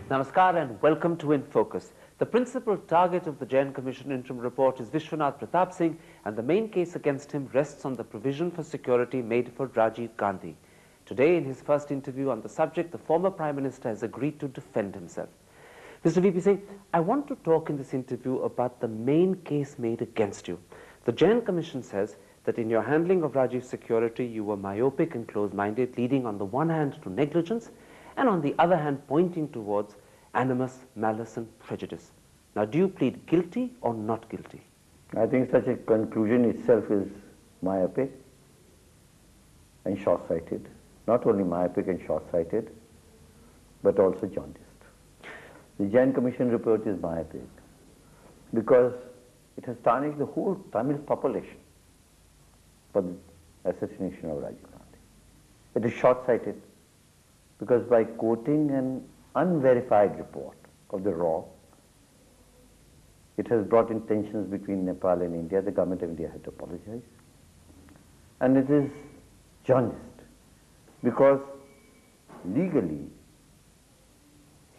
Namaskar and welcome to In Focus. The principal target of the Jain Commission interim report is Vishwanath Pratap Singh, and the main case against him rests on the provision for security made for Rajiv Gandhi. Today, in his first interview on the subject, the former Prime Minister has agreed to defend himself. Mr. V P Singh, I want to talk in this interview about the main case made against you. The Jain Commission says that in your handling of Rajiv's security, you were myopic and close-minded, leading on the one hand to negligence, and on the other hand pointing towards animus, malice and prejudice. Now, do you plead guilty or not guilty? I think such a conclusion itself is myopic and short-sighted. Not only myopic and short-sighted, but also jaundiced. The Jain Commission report is myopic because it has tarnished the whole Tamil population for the assassination of Rajiv Gandhi. It is short-sighted because by quoting an unverified report of the RAW, it has brought in tensions between Nepal and India. The government of India had to apologize. And it is jaundiced because legally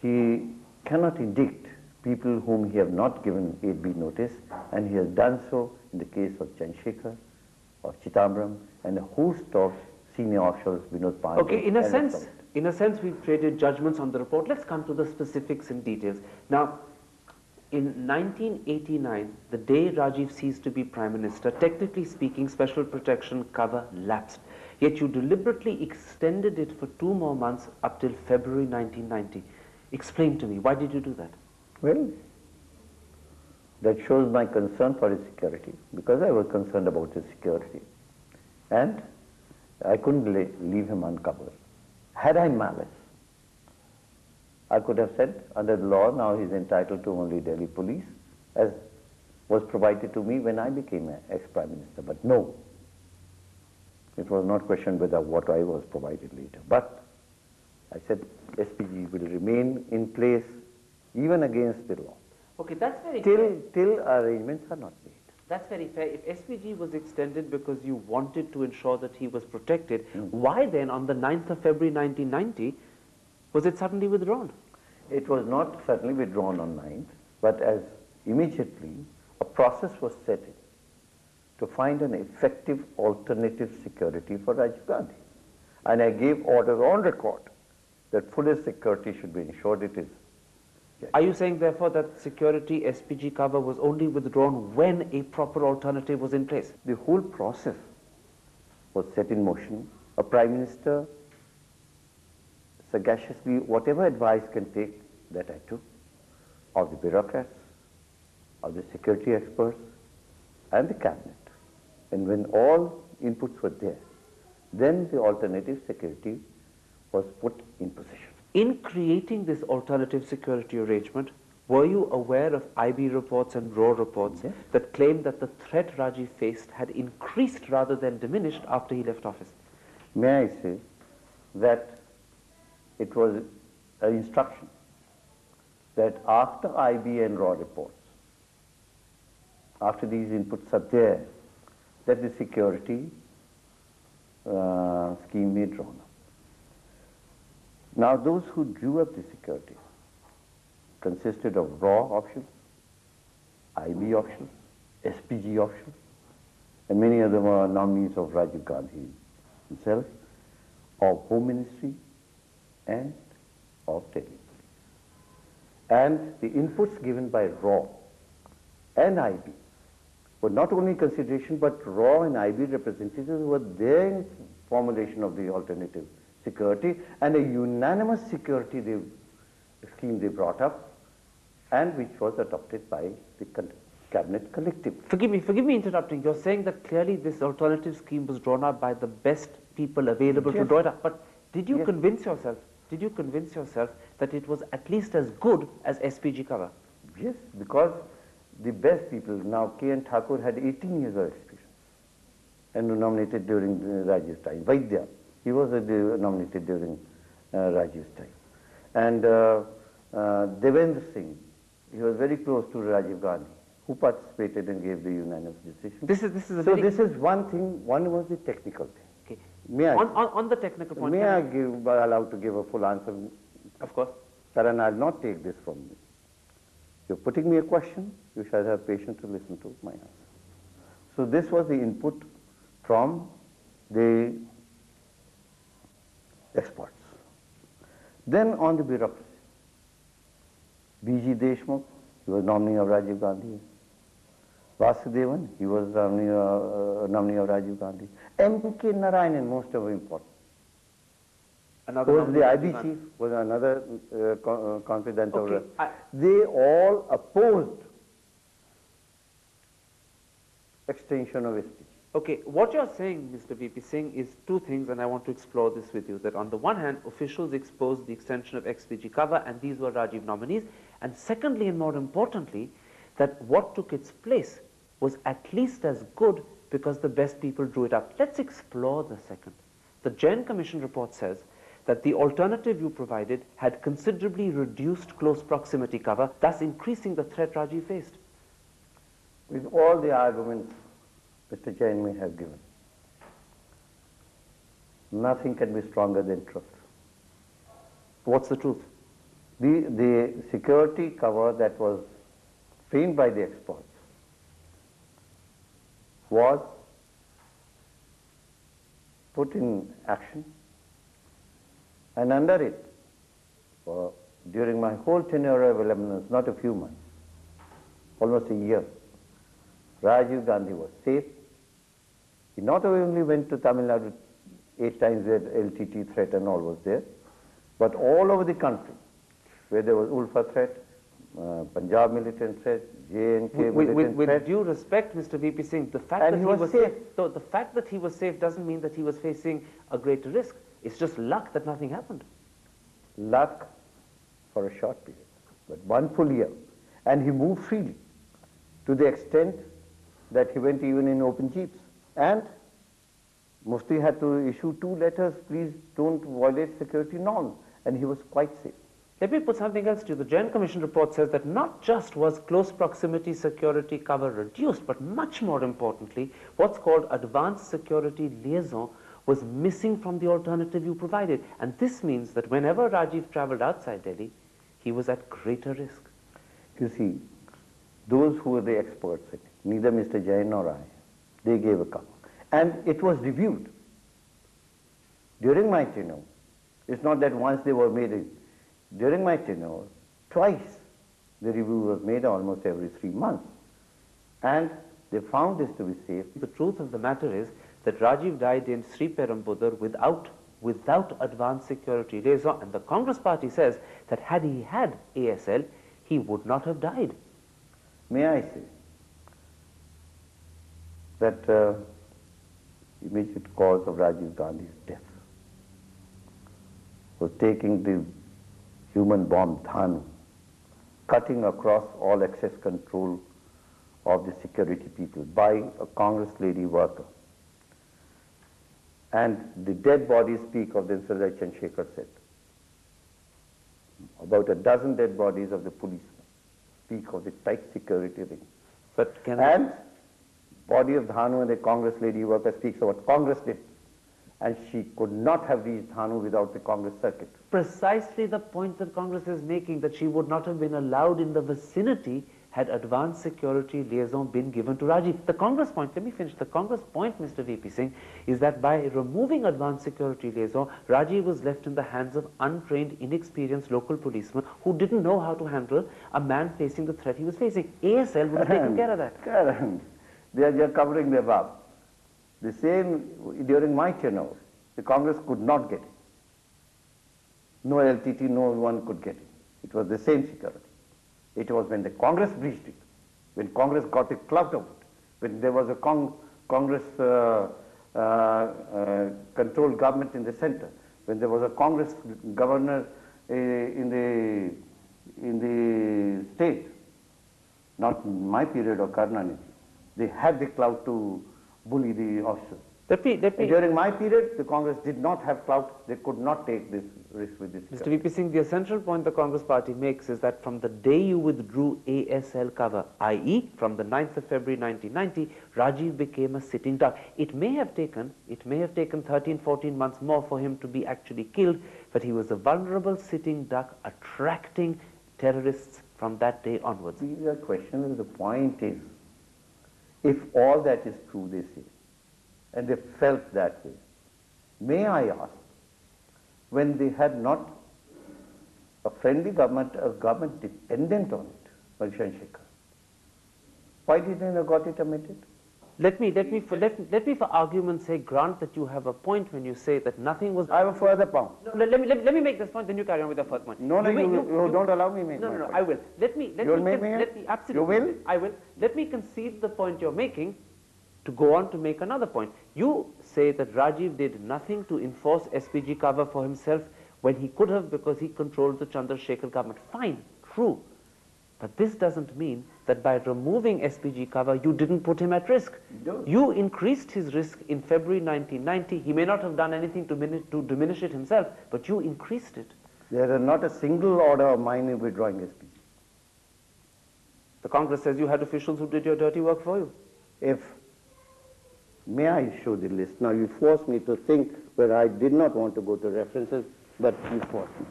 he cannot indict people whom he have not given 8B notice, and he has done so in the case of Chandrasekhar, of Chitambram, and a host of senior officials, Vinod Pandey. Okay, in a sense, we've traded judgments on the report. Let's come to the specifics and details. Now, in 1989, the day Rajiv ceased to be Prime Minister, technically speaking, special protection cover lapsed. Yet you deliberately extended it for 2 more months up till February 1990. Explain to me, why did you do that? Well, that shows my concern for his security, because I was concerned about his security. And I couldn't leave him uncovered. Had I malice, I could have said, under the law, now he's entitled to only Delhi police, as was provided to me when I became ex-Prime Minister. But no, it was not questioned whether what I was provided later. But I said SPG will remain in place even against the law. Okay, that's very fair. Till arrangements are not made. That's very fair. If SPG was extended because you wanted to ensure that he was protected, why then on the 9th of February 1990 was it suddenly withdrawn? It was not suddenly withdrawn on 9th, but as immediately a process was set in to find an effective alternative security for Rajiv Gandhi. And I gave orders on record that fullest security should be ensured. It is. Yes. Are you saying therefore that security SPG cover was only withdrawn when a proper alternative was in place? The whole process was set in motion. A Prime Minister sagaciously, whatever advice can take, that I took, of the bureaucrats, of the security experts, and the cabinet. And when all inputs were there, then the alternative security was put in position. In creating this alternative security arrangement, were you aware of IB reports and RAW reports that claimed that the threat Rajiv faced had increased rather than diminished after he left office? May I say that it was an instruction that after IB and RAW reports, after these inputs are there, that the security scheme be drawn up. Now, those who drew up the security consisted of RAW officials, IB officials, SPG officials, and many of them were nominees of Rajiv Gandhi himself, of Home Ministry, and of Delhi Police. And the inputs given by RAW and IB were not only consideration, but RAW and IB representatives were there in formulation of the alternative security, and a unanimous security scheme they brought up, and which was adopted by the cabinet collectively. Forgive me interrupting. You're saying that clearly this alternative scheme was drawn up by the best people available to draw it up. But did you convince yourself? Did you convince yourself that it was at least as good as SPG cover? Yes, because the best people, now K.N. Thakur had 18 years of experience and nominated during Rajiv's time. Vaidya, he was nominated during Rajiv's time. And Devendra Singh, he was very close to Rajiv Gandhi, who participated and gave the unanimous decision. This is one thing. One was the technical thing. Okay. On the technical point, may I be allowed to give a full answer? Of course. Karan, I'll not take this from you. You're putting me a question, you shall have patience to listen to my answer. So this was the input from the experts. Then on the bureaucracy, B.G. Deshmukh, he was nominee of Rajiv Gandhi. Vasudevan, he was nominee of Rajiv Gandhi. M.K. Narayanan, most of important. Another Who was nominee the of IB Rajiv chief, was another confidant of Okay, They all opposed extension of SPG. Okay, what you're saying, Mr. V P Singh, is two things, and I want to explore this with you. That on the one hand, officials exposed the extension of XPG cover, and these were Rajiv nominees. And secondly, and more importantly, that what took its place was at least as good because the best people drew it up. Let's explore the second. The Jain Commission report says that the alternative you provided had considerably reduced close proximity cover, thus increasing the threat Rajiv faced. With all the arguments Mr. Jain may have given, nothing can be stronger than truth. What's the truth? The security cover that was framed by the experts was put in action, and under it, during my whole tenure of 11 months, not a few months, almost a year, Rajiv Gandhi was safe. He not only went to Tamil Nadu 8 times where LTT threat and all was there, but all over the country, where there was Ulfa threat, Punjab militant threat, J&K militant with threat. due respect, Mr. V P Singh, the fact And that he was safe. the fact that he was safe doesn't mean that he was facing a greater risk. It's just luck that nothing happened. Luck for a short period, but 1 full year. And he moved freely to the extent that he went even in open jeeps. And Mufti had to issue 2 letters, please don't violate security norms. And he was quite safe. Let me put something else to you. The Jain Commission report says that not just was close proximity security cover reduced, but much more importantly, what's called advanced security liaison was missing from the alternative you provided. And this means that whenever Rajiv traveled outside Delhi, he was at greater risk. You see, those who were the experts, neither Mr. Jain nor I, they gave a cover. And it was reviewed. During my tenure, it's not that once they were made in. During my tenure, twice the review was made almost every 3 months. And they found this to be safe. The truth of the matter is that Rajiv died in Sri Perambudar without advanced security liaison, and the Congress party says that had he had ASL, he would not have died. May I say that immediate cause of Rajiv Gandhi's death was taking the human bomb Dhanu, cutting across all access control of the security people by a Congress lady worker. And the dead bodies speak of themselves, as Chandrasekhar said. About a dozen dead bodies of the policemen speak of the tight security ring. But And body of Dhanu and the Congress lady worker speaks of what Congress did. And she could not have reached Dhanu without the Congress circuit. precisely the point that Congress is making, that she would not have been allowed in the vicinity had advanced security liaison been given to Rajiv. The Congress point, let me finish, the Congress point, Mr. V P Singh, is that by removing advanced security liaison, Rajiv was left in the hands of untrained, inexperienced local policemen who didn't know how to handle a man facing the threat he was facing. ASL would have taken care of that. Karan, they are just covering the above. The same during my tenure, the Congress could not get it. No LTT, no one could get it. It was the same security. It was when the Congress breached it, when Congress got a clout of it, when there was a Congress controlled government in the center, when there was a Congress governor in the state, not my period of Karnanidhi. They had the clout to bully the officers. During my period, the Congress did not have clout. They could not take this risk with this. Mr. V P Singh, the essential point the Congress party makes is that from the day you withdrew ASL cover, i.e. from the 9th of February 1990, Rajiv became a sitting duck. It may have taken 13, 14 months more for him to be actually killed, but he was a vulnerable sitting duck attracting terrorists from that day onwards. These are questions. The point is, if all that is true, they say, and they felt that way, may I ask, when they had not a friendly government, a government dependent on it, Chandrasekhar, why did they not got it amended? Let me, for argument's sake, grant that you have a point when you say that nothing was. I have a further point. No, let me make this point, then you carry on with the first point. No, you don't allow me to make my point. I will. Let me, absolutely. You will? I will. Let me concede the point you're making to go on to make another point. You say that Rajiv did nothing to enforce SPG cover for himself when he could have because he controlled the Chandrasekhar government. Fine, true. But this doesn't mean that by removing SPG cover, you didn't put him at risk. No. You increased his risk in February 1990. He may not have done anything to diminish it himself, but you increased it. There is not a single order of mine in withdrawing SPG. The Congress says you had officials who did your dirty work for you. May I show the list? Now you forced me to think where I did not want to go to references, but you forced me.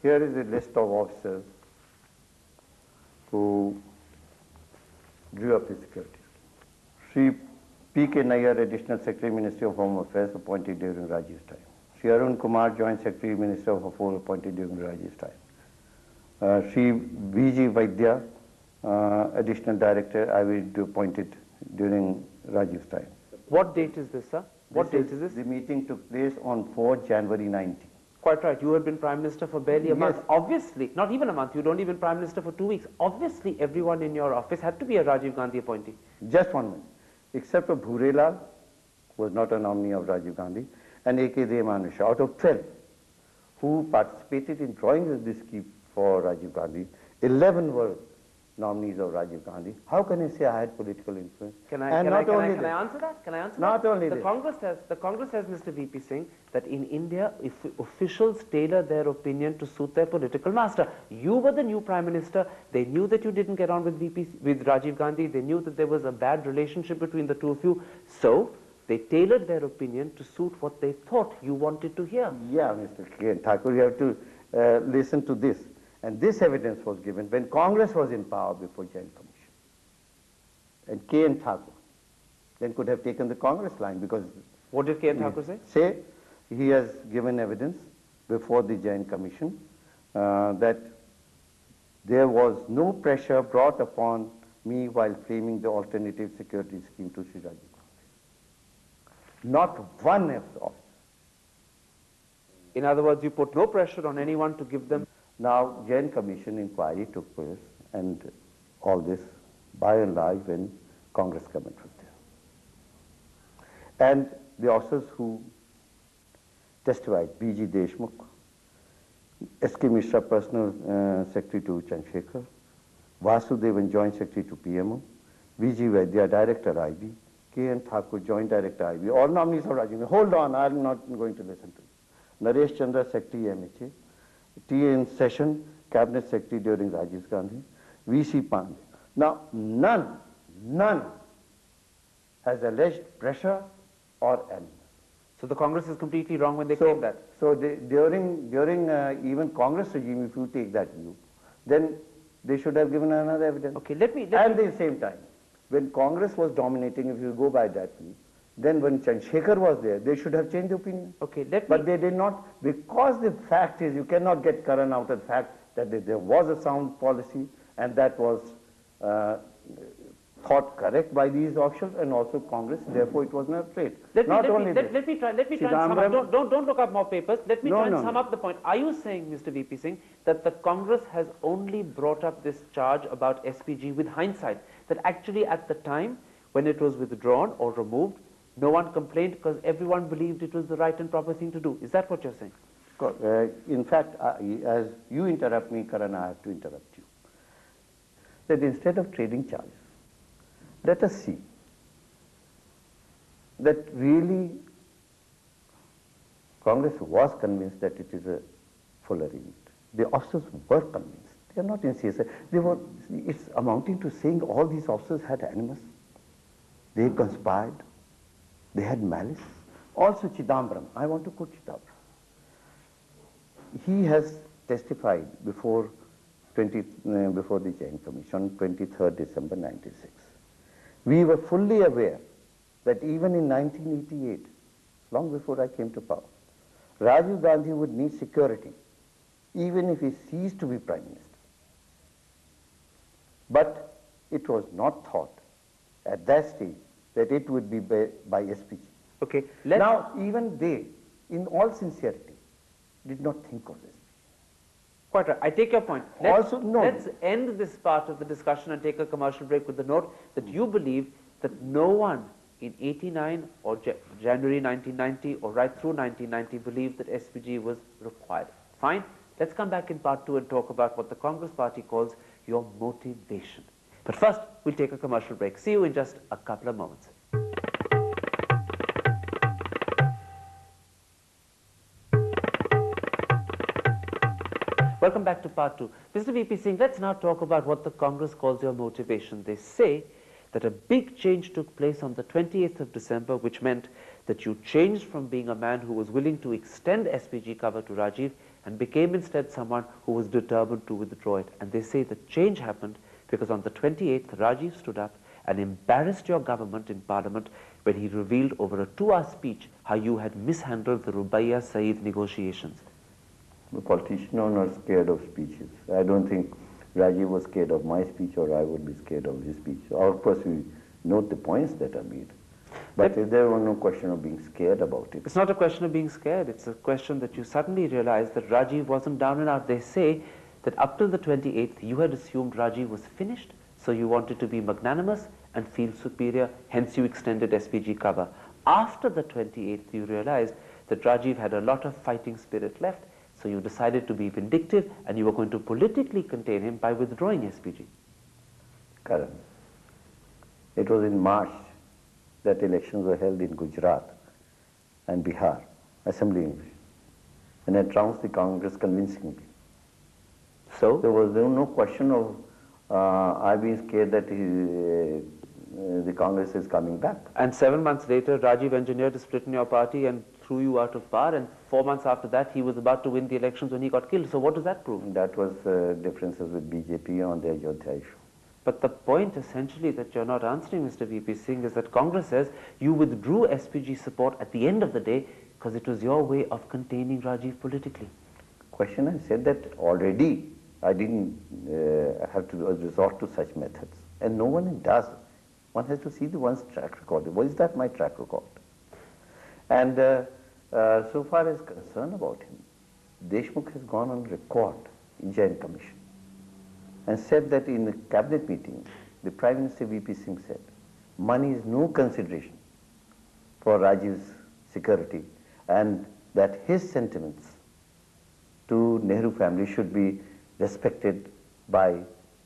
Here is a list of officers who drew up the security. Sri P.K. Nair, Additional Secretary, Ministry of Home Affairs, appointed during Rajiv's time. Sri Arun Kumar, Joint Secretary, Minister of Affairs, appointed during Rajiv's time. Sri V.G. Vaidya, Additional Director, appointed during Rajiv's time. What date is this, sir? What date is this? The meeting took place on 4 January 19. Quite right. You had been Prime Minister for barely a month. Obviously, not even a month. You'd only been Prime Minister for 2 weeks. Obviously, everyone in your office had to be a Rajiv Gandhi appointee. Just 1 minute. Except for Bhurelal, who was not a nominee of Rajiv Gandhi, and A.K. Devanusha, out of 12 who participated in drawing this scheme for Rajiv Gandhi, 11 were nominees of Rajiv Gandhi. How can you say I had political influence? Can I answer that? Can I answer not that? Only the this. Congress has, Mr. V P Singh, that in India, if officials tailor their opinion to suit their political master. You were the new Prime Minister. They knew that you didn't get on with Rajiv Gandhi. They knew that there was a bad relationship between the two of you. So they tailored their opinion to suit what they thought you wanted to hear. Yeah, Mr. K. Thakur, you have to listen to this. And this evidence was given when Congress was in power before Jain Commission. And K. N. Thakur then could have taken the Congress line because... What did K. N. Thakur say? Say he has given evidence before the Jain Commission that there was no pressure brought upon me while framing the alternative security scheme to Sri Rajiv Gandhi. Not one of the officers. In other words, you put no pressure on anyone to give them... Now, Jain Commission inquiry took place, and all this, by and large, when Congress government was there. And the officers who testified, B.G. Deshmukh, S.K. Mishra, Personal Secretary to Chandrasekhar, Vasudevan, Joint Secretary to PMO, V.G. Vaidya, Director IB, K. N. Thakur, Joint Director IB, all nominees of Rajiv Gandhi. Hold on, I'm not going to listen to this. Naresh Chandra, Secretary MHA, T.N. Session, Cabinet Secretary during Rajiv Gandhi, V.C. Pandey. Now, none has alleged pressure or animus. So the Congress is completely wrong when they claim that. So during even Congress regime, if you take that view, then they should have given another evidence. Okay, let me at the same time, when Congress was dominating, if you go by that view, then when Chandrasekhar was there, they should have changed opinion. Okay, but they did not, because the fact is, you cannot get Karan out of the fact that there was a sound policy and that was thought correct by these officials and also Congress, therefore it was not afraid. Let me try and sum up. Don't look up more papers. Let me try and sum up the point. Are you saying, Mr. V P Singh, that the Congress has only brought up this charge about SPG with hindsight, that actually at the time when it was withdrawn or removed, no one complained because everyone believed it was the right and proper thing to do? Is that what you're saying? In fact, as you interrupt me, Karan, I have to interrupt you. That instead of trading charges, let us see that really Congress was convinced that it is a full arrangement. The officers were convinced. They are not in CSI. It's amounting to saying all these officers had animus. They conspired. They had malice. Also Chidambaram, I want to quote Chidambaram. He has testified before the Jain Commission on 23rd December 96. We were fully aware that even in 1988, long before I came to power, Rajiv Gandhi would need security, even if he ceased to be Prime Minister. But it was not thought at that stage that it would be by SPG. Okay, now, even they, in all sincerity, did not think of this. Quite right. I take your point. Let's end this part of the discussion and take a commercial break with the note that you believe that no one in 89 or January 1990 or right through 1990 believed that SPG was required. Fine. Let's come back in part 2 and talk about what the Congress Party calls your motivation. But first, we'll take a commercial break. See you in just a couple of moments. Welcome back to part 2. Mr. VP Singh, let's now talk about what the Congress calls your motivation. They say that a big change took place on the 28th of December, which meant that you changed from being a man who was willing to extend SPG cover to Rajiv and became instead someone who was determined to withdraw it. And they say the change happened because on the 28th, Rajiv stood up and embarrassed your government in Parliament when he revealed over a 2-hour speech how you had mishandled the Rubaiya Saeed negotiations. The politicians are not scared of speeches. I don't think Rajiv was scared of my speech or I would be scared of his speech. Of course, we note the points that are made. But there was no question of being scared about it. It's not a question of being scared. It's a question that you suddenly realized that Rajiv wasn't down and out. They say that up till the 28th, you had assumed Rajiv was finished, so you wanted to be magnanimous and feel superior, hence you extended SPG cover. After the 28th, you realized that Rajiv had a lot of fighting spirit left, so you decided to be vindictive and you were going to politically contain him by withdrawing SPG. Correct. It was in March that elections were held in Gujarat and Bihar, Assembly English. And I trounced the Congress convincingly. So? There was no question of I being scared that the Congress is coming back. And 7 months later, Rajiv engineered a split in your party and threw you out of power, and 4 months after that, he was about to win the elections when he got killed. So what does that prove? That was differences with BJP on the Ayodhya issue. But the point essentially that you're not answering, Mr. VP Singh, is that Congress says you withdrew SPG support at the end of the day because it was your way of containing Rajiv politically. Question, I said that already I didn't have to resort to such methods. And no one does. One has to see the one's track record. What is that, my track record? And so far as concerned about him, Deshmukh has gone on record in Jain Commission and said that in the cabinet meeting, the Prime Minister VP Singh said, money is no consideration for Rajiv's security and that his sentiments to Nehru family should be respected by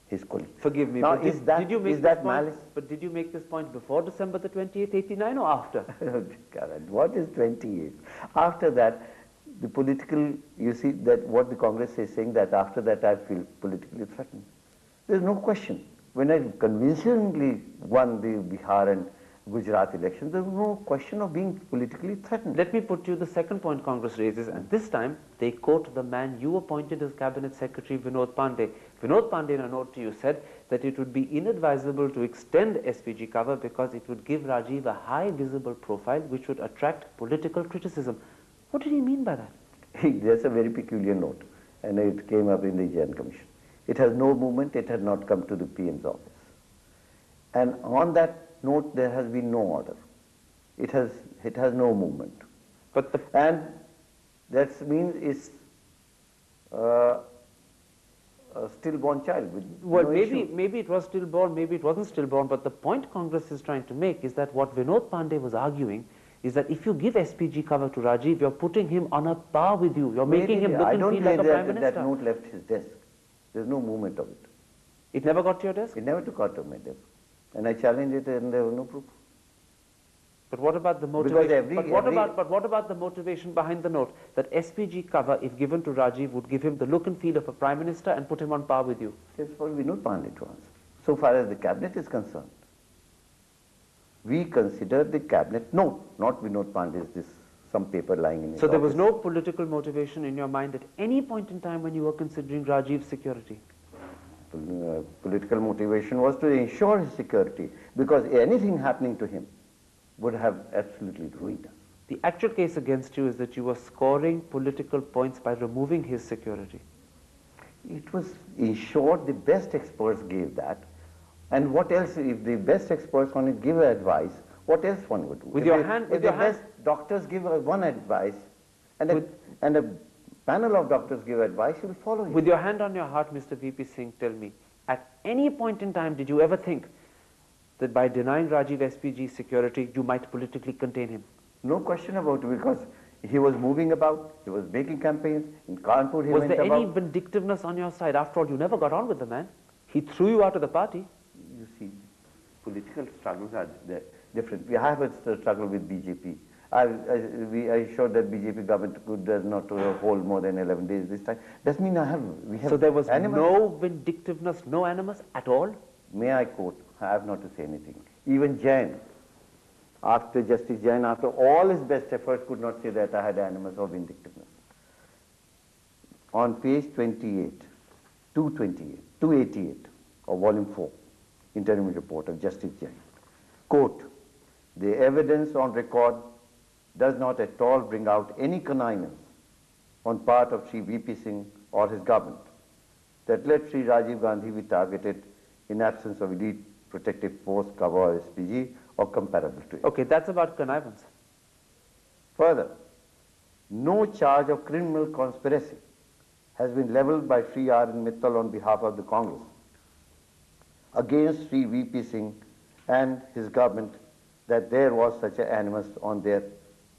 his colleagues. Forgive me, now, but did you make this point, but did you make this point before December the 28th, 89 or after? What is 28th? After that, the political, you see that what the Congress is saying that after that I feel politically threatened. There's no question. When I convincingly won the Bihar and Gujarat elections, there was no question of being politically threatened. Let me put you the second point Congress raises, and this time they quote the man you appointed as Cabinet Secretary, Vinod Pandey. Vinod Pandey, in a note to you, said that it would be inadvisable to extend SPG cover because it would give Rajiv a high visible profile which would attract political criticism. What did he mean by that? That's a very peculiar note, and it came up in the Jain Commission. It has no movement, it had not come to the PM's office. And on that note, there has been no order. It has no movement. And that means it's a stillborn child. Well, maybe it was stillborn, maybe it wasn't stillborn, but the point Congress is trying to make is that what Vinod Pandey was arguing is that if you give SPG cover to Rajiv, you're putting him on a par with you. You're making him look and feel like a Prime Minister. That note left his desk. There's no movement of it. It never got to your desk? It never got to my desk. And I challenged it and there was no proof. But what about the motivation? But what about the motivation behind the note that SPG cover, if given to Rajiv, would give him the look and feel of a Prime Minister and put him on par with you? That's for Vinod Pandey to answer. So far as the cabinet is concerned, we consider the cabinet, no, not Vinod Pandey's, this some paper lying in his So there was office. no political motivation in your mind at any point in time when you were considering Rajiv's security? Political motivation was to ensure his security, because anything happening to him would have absolutely ruined us. The actual case against you is that you were scoring political points by removing his security. It was ensured the best experts gave that. And what else, if the best experts want to give advice, what else one would do? With if your the, hand, if with the your hand, best doctors give one advice, and a panel of doctors give advice, you will follow it. with your hand on your heart, Mr. VP Singh, tell me, at any point in time did you ever think that by denying Rajiv SPG security, you might politically contain him? No question about it, because he was moving about, he was making campaigns, in Kanpur he Was went there about. any vindictiveness on your side? After all, you never got on with the man. He threw you out of the party. You see, political struggles are different. We have a struggle with BJP. I showed that BJP government could not hold more than 11 days this time. Doesn't mean we have So there was animus. no vindictiveness, no animus at all? May I quote? I have not to say anything. Even Jain, after Justice Jain, after all his best efforts, could not say that I had animus or vindictiveness. On page 28, 288 of volume 4, interim report of Justice Jain, quote, the evidence on record does not at all bring out any connivance on part of Sri VP Singh or his government that let Sri Rajiv Gandhi be targeted in absence of elite protective force, cover or SPG or comparable to it. Okay, that's about connivance. Further, no charge of criminal conspiracy has been leveled by Sri R. Mittal on behalf of the Congress against Sri VP Singh and his government that there was such an animus on their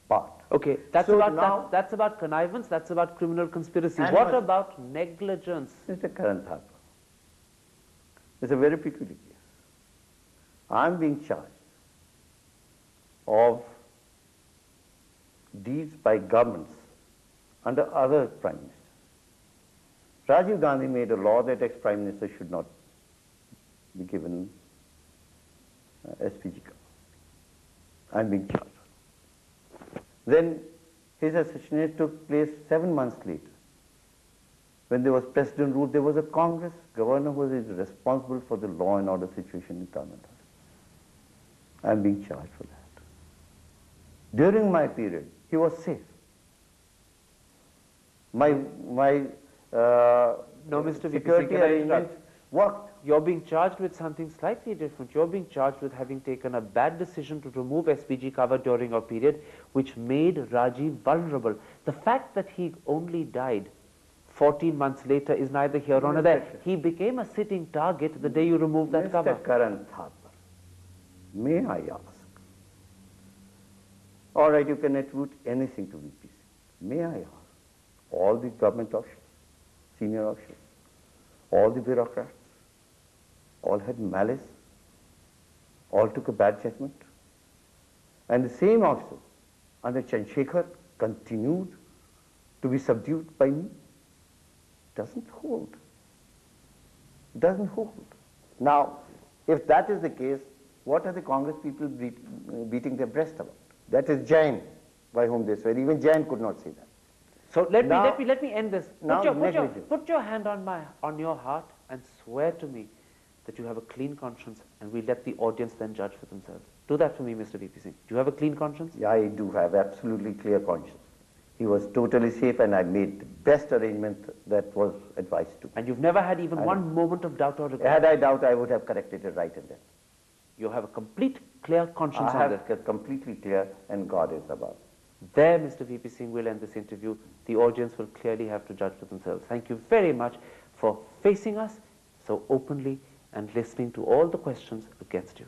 part. Okay, that's, So about, now- that's about connivance, that's about criminal conspiracy. Animus. What about negligence? Mr. Karan Thapa, it's a very peculiar case. I'm being charged of deeds by governments under other prime ministers. Rajiv Gandhi made a law that ex-prime minister should not be given SPG cover. I'm being charged. Then his assassination took place 7 months later. When there was president rule, there was a Congress governor who was responsible for the law and order situation in Tamil Nadu. I'm being charged for that. During my period, he was safe. My No, Mr. VP Singh, security can I arrangements interrupt? worked. You're being charged with something slightly different. You're being charged with having taken a bad decision to remove SPG cover during your period, which made Rajiv vulnerable. The fact that he only died 14 months later is neither here nor there. He became a sitting target the day you removed that cover. Mr. Karan Thapa, may I ask? All right, you can attribute anything to VP Singh. May I ask? All the government officials, senior officials, all the bureaucrats, all had malice, all took a bad judgment. And the same officers under Chandrasekhar continued to be subdued by me. Doesn't hold. Doesn't hold. Now, if that is the case, what are the Congress people beating their breast about? That is Jain, by whom they swear. Even Jain could not say that. So let me end this. Now Put your hand on your heart and swear to me that you have a clean conscience, and we let the audience then judge for themselves. Do that for me, Mr. VP Singh. Do you have a clean conscience? Yeah, I do have absolutely clear conscience. He was totally safe, and I made the best arrangement that was advised to. And you've never had even one moment of doubt or regret? Had I doubt, I would have corrected it right and then. You have a complete, clear conscience I on this. have completely clear, and God is above. There, Mr. VP Singh, will end this interview. The audience will clearly have to judge for themselves. Thank you very much for facing us so openly and listening to all the questions against you.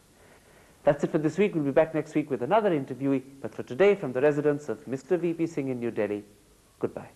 That's it for this week. We'll be back next week with another interviewee. But for today, from the residence of Mr. VP Singh in New Delhi, goodbye.